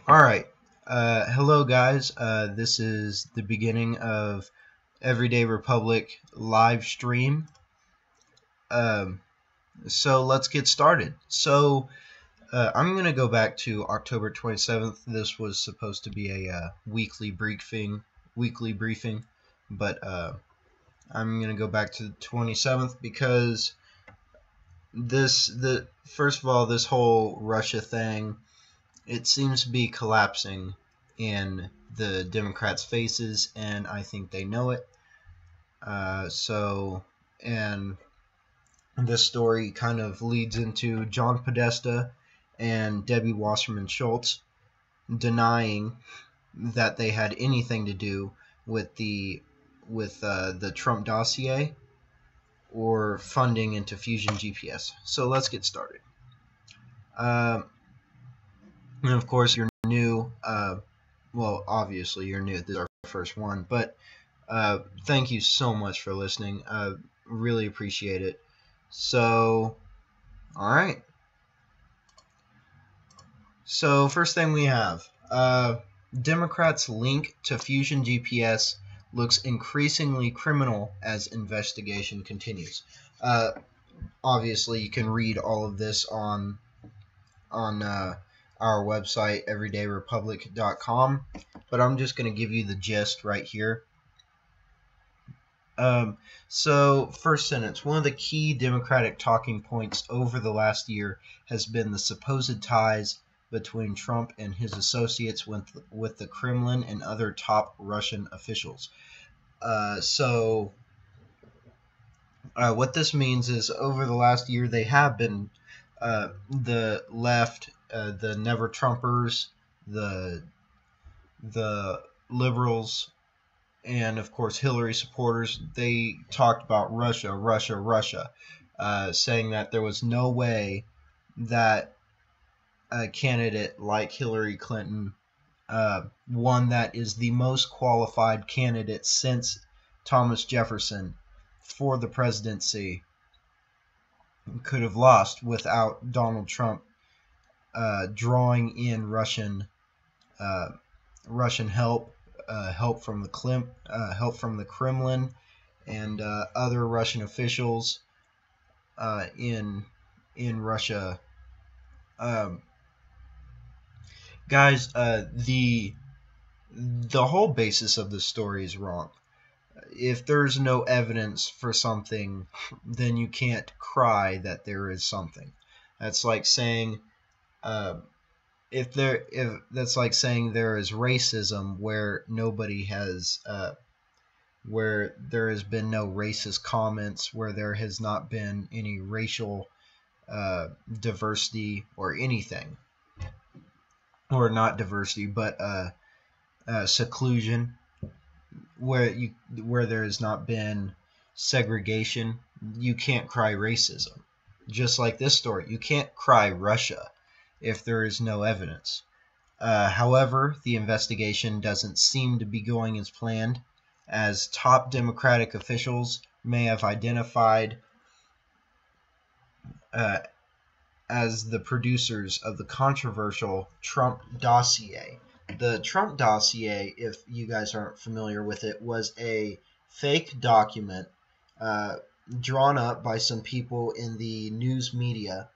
Alright, hello guys, this is the beginning of Everyday Republic live stream. So let's get started. I'm going to go back to October 27th. This was supposed to be a weekly briefing, but I'm going to go back to the 27th because first of all, this whole Russia thing, it seems to be collapsing in the Democrats' faces, and I think they know it. And this story kind of leads into John Podesta and Debbie Wasserman Schultz denying that they had anything to do with the Trump dossier or funding into Fusion GPS. So let's get started. And of course, you're new. Well, obviously, you're new. This is our first one. But thank you so much for listening. Really appreciate it. So, all right. So, first thing we have Democrats' link to Fusion GPS looks increasingly criminal as investigation continues. Obviously, you can read all of this on our website, everydayrepublic.com, but I'm just going to give you the gist right here. So, first sentence. One of the key Democratic talking points over the last year has been the supposed ties between Trump and his associates with the Kremlin and other top Russian officials. What this means is over the last year they have been the left, the Never Trumpers, the liberals, and of course Hillary supporters. They talked about Russia, saying that there was no way that a candidate like Hillary Clinton, one that is the most qualified candidate since Thomas Jefferson for the presidency, could have lost without Donald Trump drawing in Russian help, help from the Kremlin and other Russian officials in Russia. Guys, the whole basis of the story is wrong. If there's no evidence for something, then you can't cry that there is something. That's like saying that's like saying there is racism where where there has been no racist comments, where there has not been any racial diversity or anything, or not diversity, but seclusion, where there has not been segregation. You can't cry racism. Just like this story, you can't cry Russia if there is no evidence. However, the investigation doesn't seem to be going as planned, as top Democratic officials may have identified as the producers of the controversial Trump dossier. The Trump dossier, if you guys aren't familiar with it, was a fake document drawn up by some people in the news media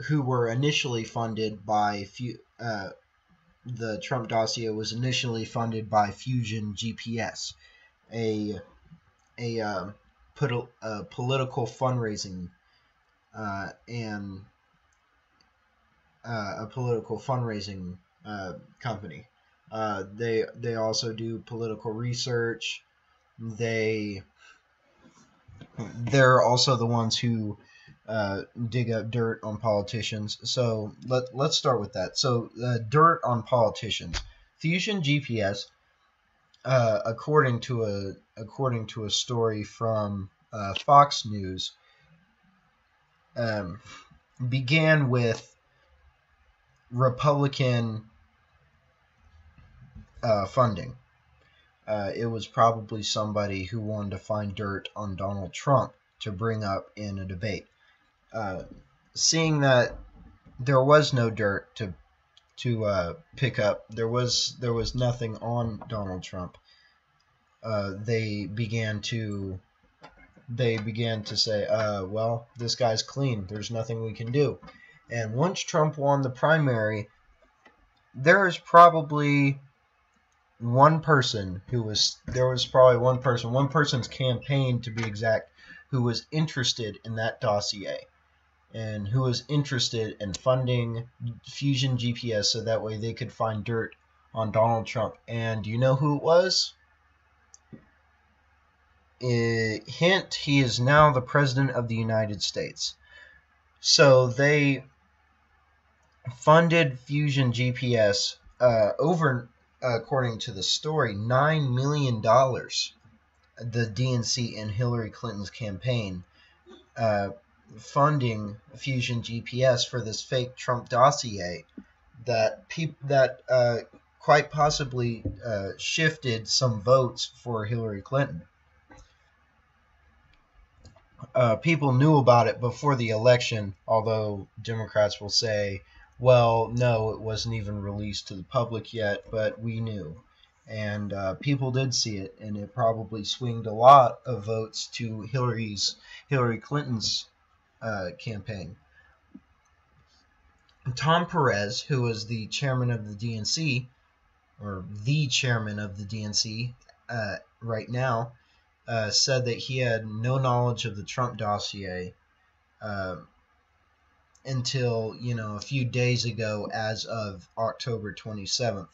who were initially funded by the Trump dossier was initially funded by Fusion GPS, a political fundraising company. They also do political research. They're also the ones who dig up dirt on politicians. So let's start with that. So dirt on politicians. Fusion GPS, according to a story from Fox News, began with Republican funding. It was probably somebody who wanted to find dirt on Donald Trump to bring up in a debate. Seeing that there was no dirt pick up. There was nothing on Donald Trump. They began to say, well, this guy's clean. There's nothing we can do. And once Trump won the primary, there was probably one person's campaign to be exact, who was interested in that dossier and who was interested in funding Fusion GPS so that way they could find dirt on Donald Trump. And do you know who it was? Hint, he is now the President of the United States. So they funded Fusion GPS over, according to the story, $9 million. The DNC and Hillary Clinton's campaign funding Fusion GPS for this fake Trump dossier that quite possibly shifted some votes for Hillary Clinton. People knew about it before the election, although Democrats will say, well, no, it wasn't even released to the public yet, but we knew. And people did see it, and it probably swinged a lot of votes to Hillary Clinton's campaign. Tom Perez, who was the chairman of the DNC, or the chairman of the DNC right now, said that he had no knowledge of the Trump dossier until, a few days ago, as of October 27th.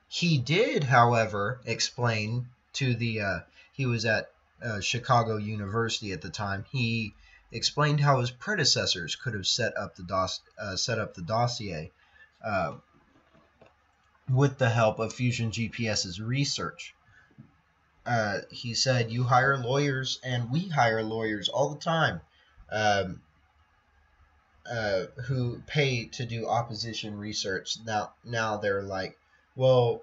He did, however, explain to he was at Chicago University at the time. He explained how his predecessors could have set up the dossier with the help of Fusion GPS's research. He said, you hire lawyers, and we hire lawyers all the time who pay to do opposition research. Now they're like, well,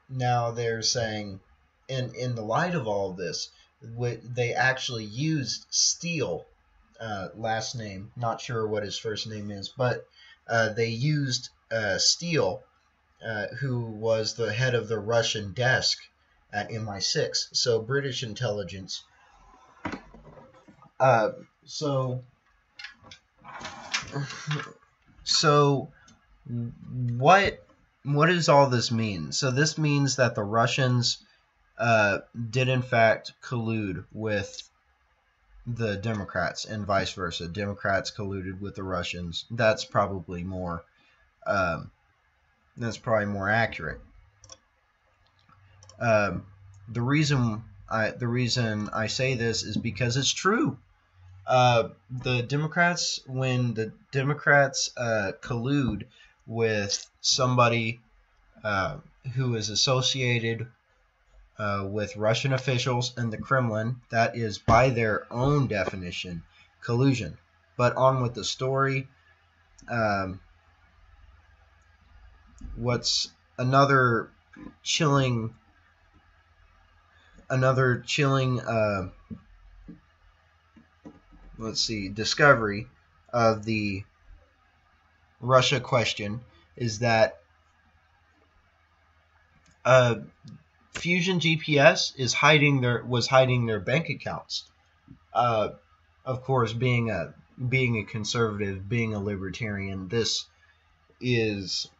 now they're saying, in the light of all of this, they actually used Steele, last name, not sure what his first name is, but they used Steele, who was the head of the Russian desk at MI6, so British intelligence. So what does all this mean? So this means that the Russians did in fact collude with the Democrats and vice versa. Democrats colluded with the Russians. That's probably more accurate. The reason I say this is because it's true. The Democrats, when the Democrats collude with somebody who is associated with Russian officials and the Kremlin, that is, by their own definition, collusion. But on with the story. What's another chilling discovery of the Russia question is that Fusion GPS was hiding their bank accounts. Of course, being a conservative, being a libertarian, this is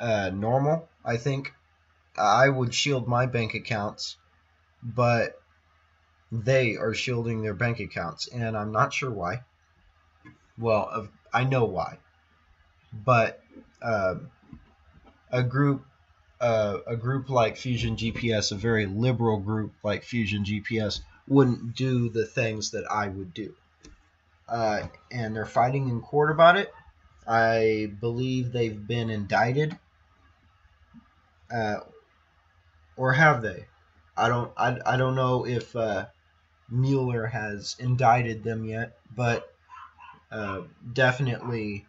normal. I think I would shield my bank accounts, but they are shielding their bank accounts, and I'm not sure why. Well, I know why, but a group like Fusion GPS, a very liberal group like Fusion GPS, wouldn't do the things that I would do. And they're fighting in court about it. I believe they've been indicted. Or have they? I don't know if Mueller has indicted them yet, but definitely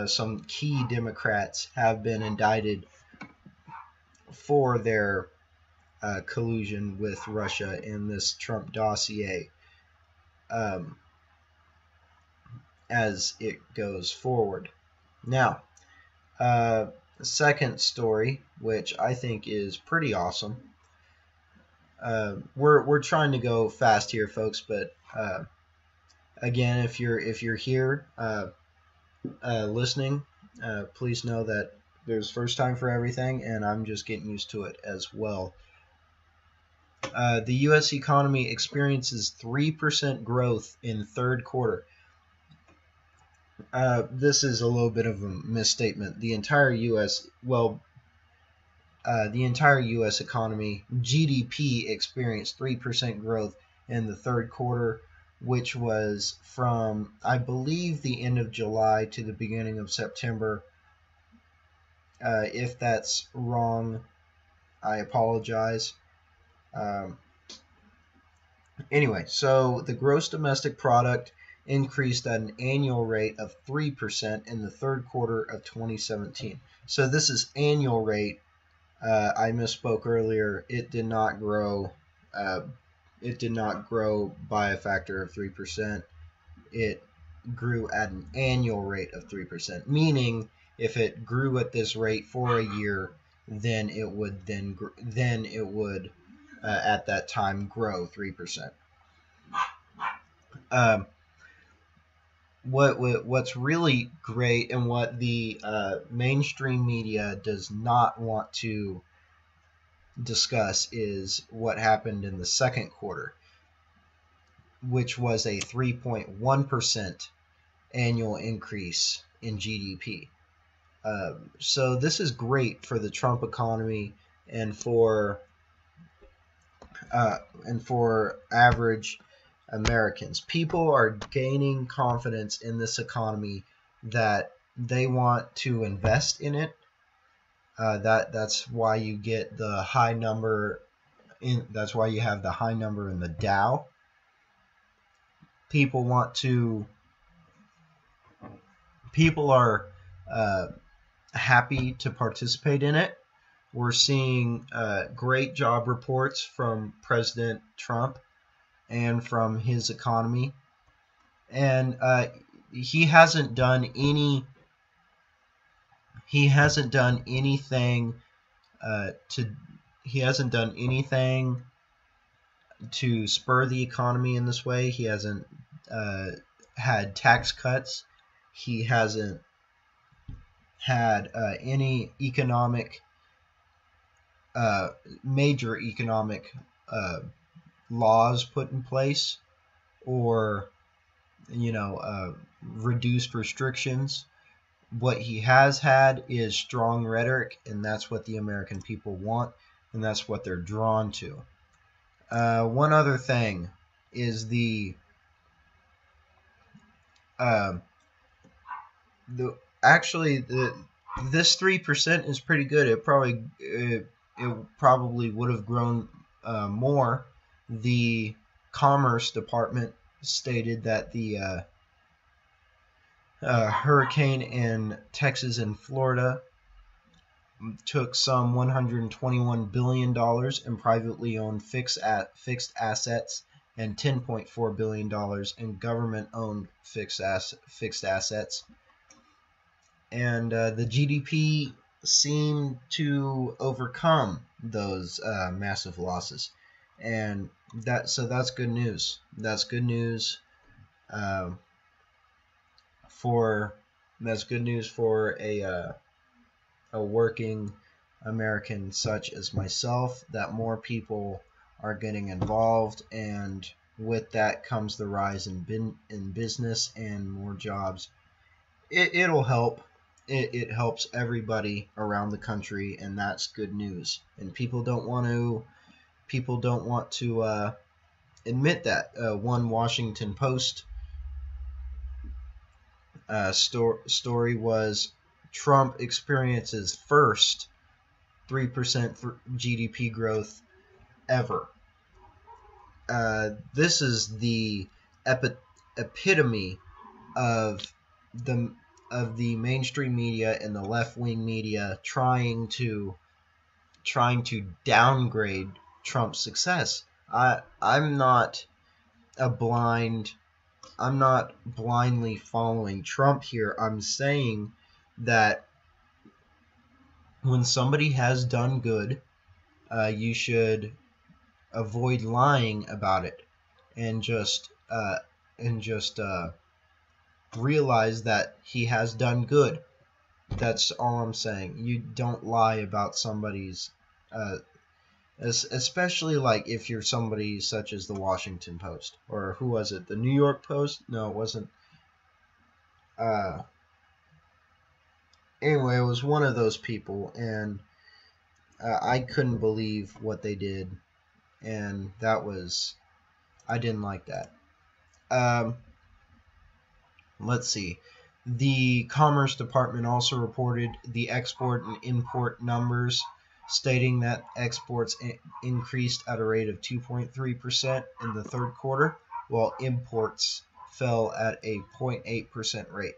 some key Democrats have been indicted for their collusion with Russia in this Trump dossier. as it goes forward. Now, the second story, which I think is pretty awesome. We're trying to go fast here, folks, but again, if you're here listening, please know that there's first time for everything, and I'm just getting used to it as well. The U.S. economy experiences 3% growth in third quarter. This is a little bit of a misstatement. The entire U.S. The entire U.S. economy, GDP, experienced 3% growth in the third quarter, which was from, I believe, the end of July to the beginning of September. If that's wrong, I apologize. Anyway, so the gross domestic product increased at an annual rate of 3% in the third quarter of 2017. So this is annual rate. I misspoke earlier. It did not grow. It did not grow by a factor of 3%. It grew at an annual rate of 3%, meaning if it grew at this rate for a year, then it would at that time grow 3%. What's really great, and what the mainstream media does not want to discuss, is what happened in the second quarter, which was a 3.1% annual increase in GDP. So this is great for the Trump economy and for average Americans. People are gaining confidence in this economy that they want to invest in it. That's why you get the high number that's why you have the high number in the Dow. People are happy to participate in it. We're seeing great job reports from President Trump and from his economy, and he hasn't done anything to spur the economy in this way. He hasn't had tax cuts. He hasn't had any major economic laws put in place, or reduced restrictions. What he has had is strong rhetoric, and that's what the American people want, and that's what they're drawn to. One other thing is this 3% is pretty good. It probably would have grown more. The Commerce Department stated that the hurricane in Texas and Florida took some $121 billion in privately owned fixed assets and $10.4 billion in government-owned fixed assets. And the GDP seemed to overcome those massive losses. And that's good news. That's good news for a working American such as myself, that more people are getting involved, and with that comes the rise in business and more jobs. It'll help. It helps everybody around the country, and that's good news. And people don't want to admit that. One Washington Post story was Trump experiences first 3% GDP growth ever. This is the epitome of the mainstream media and the left-wing media trying to downgrade Trump's success. I'm not a blind I'm not blindly following Trump here. I'm saying that when somebody has done good, you should avoid lying about it and just realize that he has done good. That's all I'm saying. You don't lie about somebody's, especially like if you're somebody such as the Washington Post, or who was it? The New York Post? No, it wasn't. Uh, anyway, it was one of those people, and I couldn't believe what they did, and I didn't like that. Um, let's see. The Commerce Department also reported the export and import numbers, stating that exports increased at a rate of 2.3% in the third quarter, while imports fell at a 0.8% rate.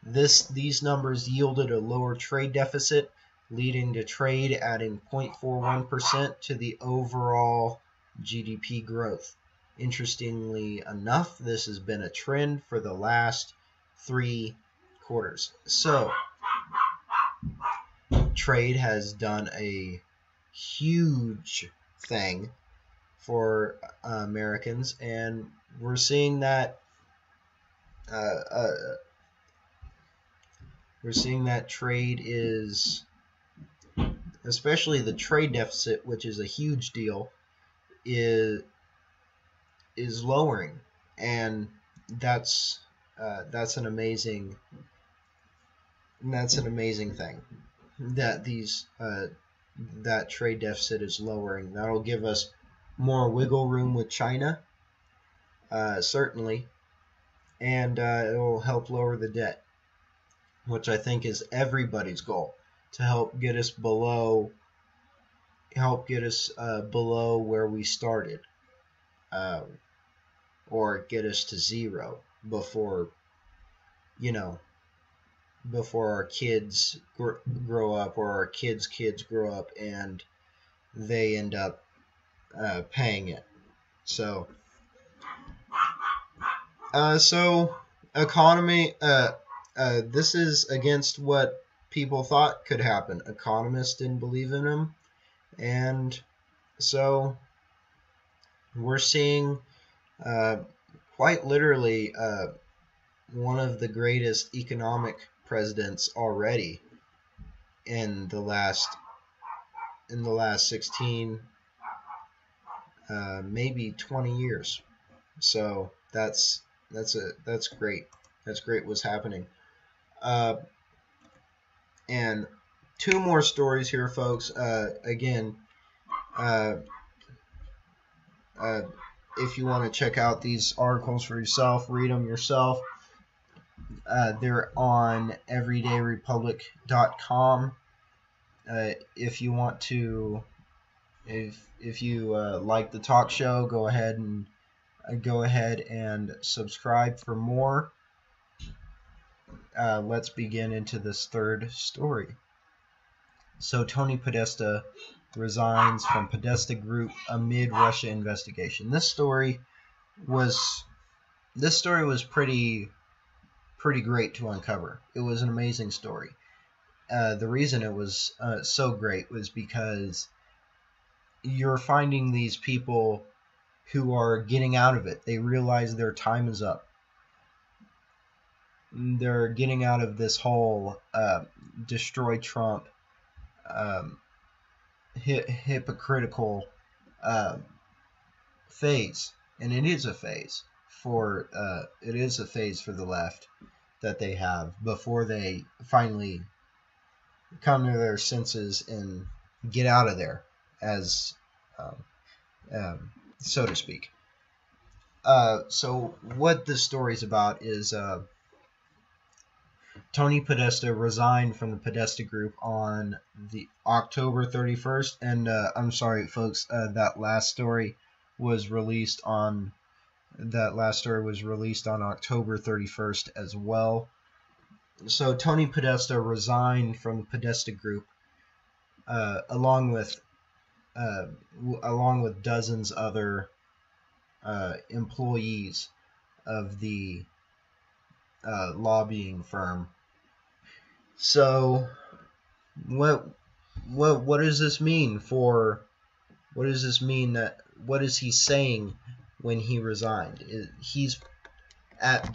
These numbers yielded a lower trade deficit, leading to trade adding 0.41% to the overall GDP growth. Interestingly enough, this has been a trend for the last 3 quarters. So, trade has done a huge thing for Americans, and we're seeing that uh, uh, trade is, especially the trade deficit, which is a huge deal, is lowering, and that's an amazing thing that that trade deficit is lowering. That'll give us more wiggle room with China, certainly, and it'll help lower the debt, which I think is everybody's goal, to help get us below where we started, or get us to zero before our kids grow up, or our kids' kids grow up, and they end up paying it. So economy. This is against what people thought could happen. Economists didn't believe in him, and so we're seeing quite literally one of the greatest economic presidents already in the last 16, maybe 20 years. So that's great. That's great what's happening. And 2 more stories here, folks. Again, if you want to check out these articles for yourself, read them yourself. They're on everydayrepublic.com. If you want to, if you like the talk show, go ahead and subscribe for more. Let's begin into this third story. So Tony Podesta resigns from Podesta Group amid Russia investigation. This story was pretty great to uncover. It was an amazing story. The reason it was so great was because you're finding these people who are getting out of it. They realize their time is up. They're getting out of this whole destroy Trump, hypocritical phase, and it is a phase for the left that they have before they finally come to their senses and get out of there, as so to speak. So what this story is about is Tony Podesta resigned from the Podesta Group on the October 31st, and I'm sorry, folks, that last story was released on October 31st as well. So Tony Podesta resigned from the Podesta Group, along with dozens other employees. of the lobbying firm. So what what does this mean for what does this mean that what is he saying when he resigned? He's at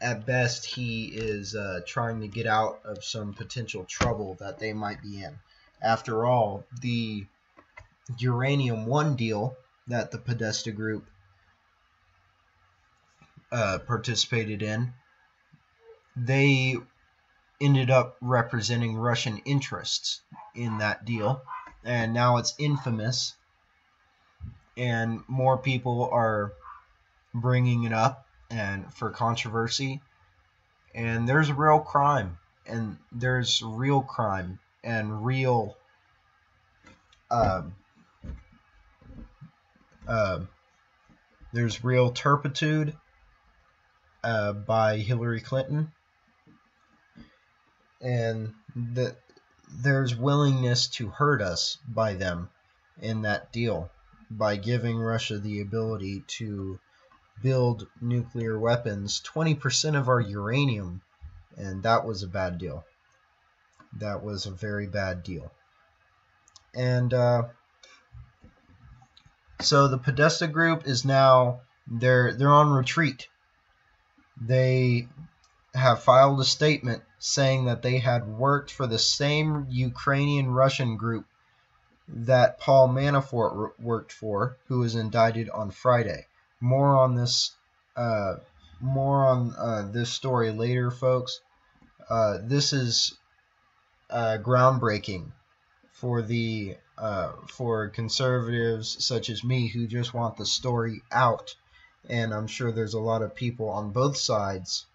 at best he is trying to get out of some potential trouble that they might be in. After all, the Uranium One deal that the Podesta group participated in, they ended up representing Russian interests in that deal, and now it's infamous, and more people are bringing it up and for controversy. And there's real crime, and there's real crime and real um, there's real turpitude by Hillary Clinton, and there's willingness to hurt us by them in that deal by giving Russia the ability to build nuclear weapons, 20% of our uranium, and that was a bad deal. That was a very bad deal. And so the Podesta group is now they're on retreat. They have filed a statement saying that they had worked for the same Ukrainian-Russian group that Paul Manafort worked for, who was indicted on Friday. More on this this story later, folks. This is groundbreaking for the for conservatives such as me who just want the story out, and I'm sure there's a lot of people on both sides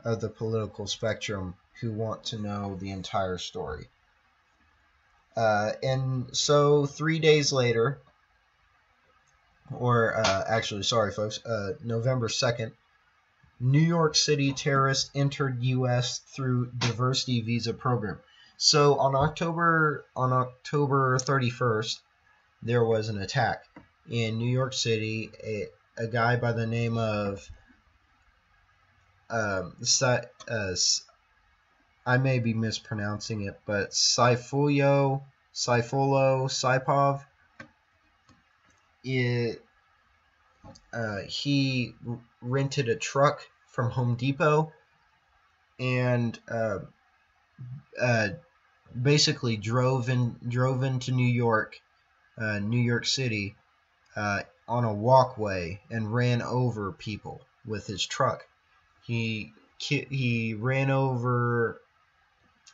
of the political spectrum who want to know the entire story. And so 3 days later, or actually, sorry folks, November 2nd, New York City terrorists entered U.S. through diversity visa program. So on October 31st, there was an attack in New York City. A guy by the name of I may be mispronouncing it, but Saipov. He rented a truck from Home Depot and basically drove into New York City on a walkway and ran over people with his truck. He ran over,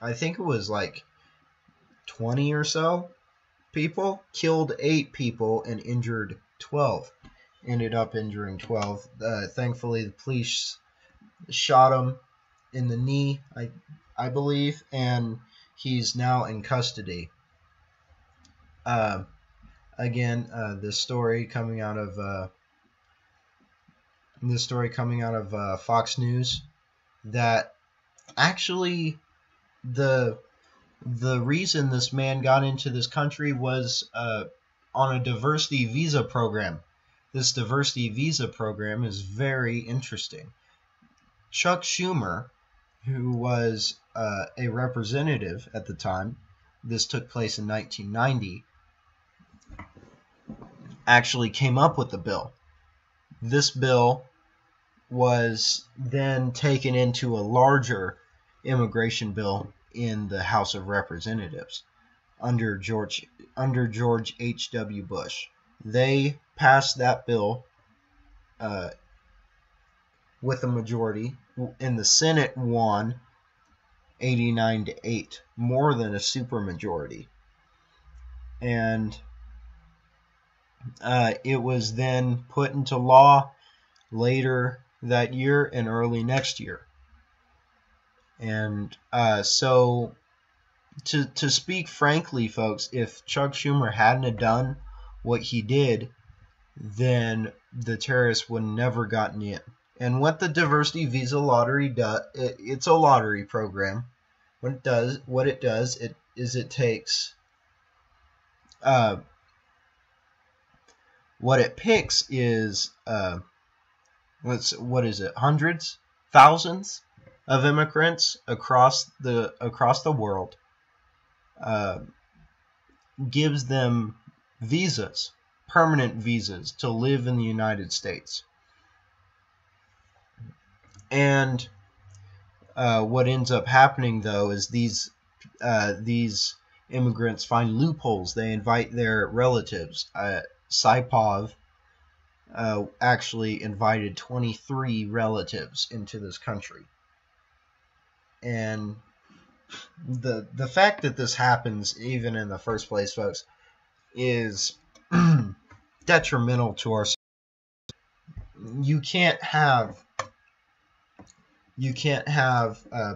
I think it was like 20 or so people, killed 8 people and injured 12. Ended up injuring 12. Thankfully, the police shot him in the knee, I believe, and he's now in custody. Again, this story coming out of Fox News, that actually the reason this man got into this country was on a diversity visa program. This diversity visa program is very interesting. Chuck Schumer, who was a representative at the time, this took place in 1990, actually came up with the bill. This bill was then taken into a larger immigration bill in the House of Representatives under George H.W. Bush. They passed that bill with a majority, and the Senate won 89-8, more than a supermajority. And it was then put into law later that year and early next year. And so, to speak frankly, folks, if Chuck Schumer hadn't have done what he did, then the terrorists would never gotten in. And what the diversity visa lottery does, it's a lottery program. What it does, it takes what it picks is what is it, hundreds, thousands of immigrants across the world, uh, gives them visas, permanent visas to live in the United States. And what ends up happening, though, is these immigrants find loopholes. They invite their relatives. Saipov actually invited 23 relatives into this country. And the fact that this happens even in the first place, folks, is detrimental to our. You can't have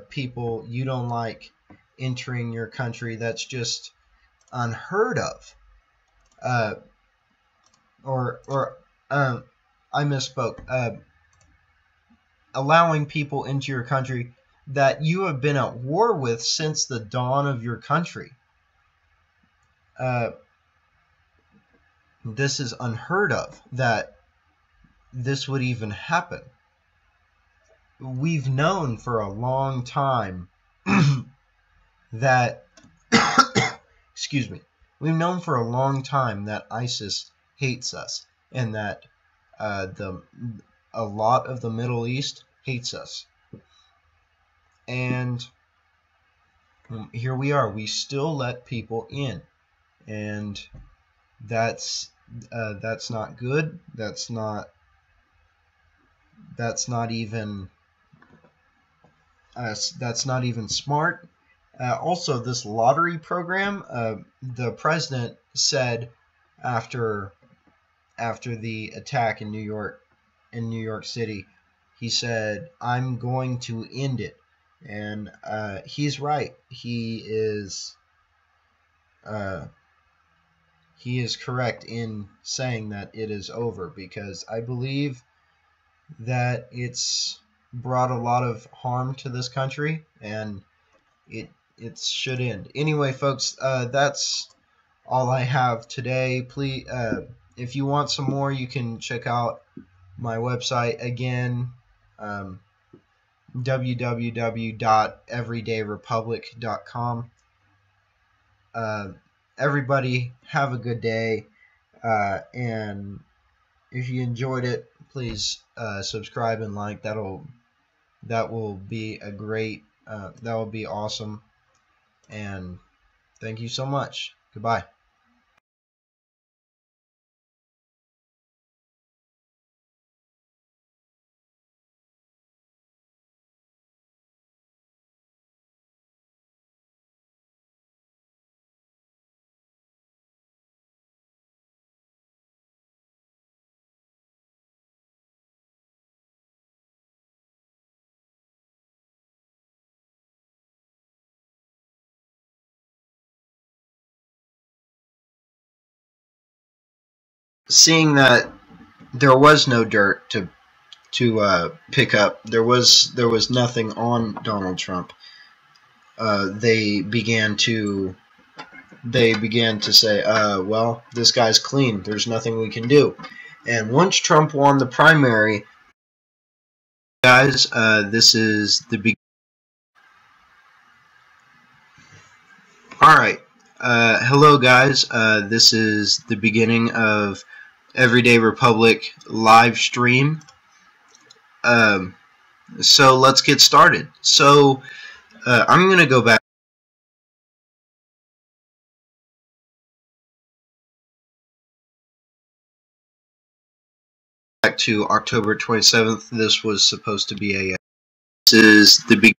people you don't like entering your country. That's just unheard of. I misspoke. Allowing people into your country that you have been at war with since the dawn of your country. This is unheard of, that this would even happen. We've known for a long time that excuse me, we've known for a long time that ISIS hates us, and that a lot of the Middle East hates us. And here we are. We still let people in, and that's not good. That's not even smart. Also, this lottery program, the president said after the attack in New York City, he said, "I'm going to end it," and he's right. He is correct in saying that it is over, because I believe that it's brought a lot of harm to this country, and it should end. Anyway, folks, that's all I have today. Please, if you want some more, you can check out my website again, www.everydayrepublic.com. Everybody have a good day, and if you enjoyed it, please subscribe and like. That will be a great that will be awesome. And thank you so much. Goodbye. Seeing that there was no dirt to pick up, there was nothing on Donald Trump. They began to say, well, this guy's clean. There's nothing we can do. And once Trump won the primary, guys, this is the beginning. All right. Hello, guys. This is the beginning of Everyday Republic live stream. So let's get started. So I'm going to go back to October 27th. This was supposed to be this is the beginning.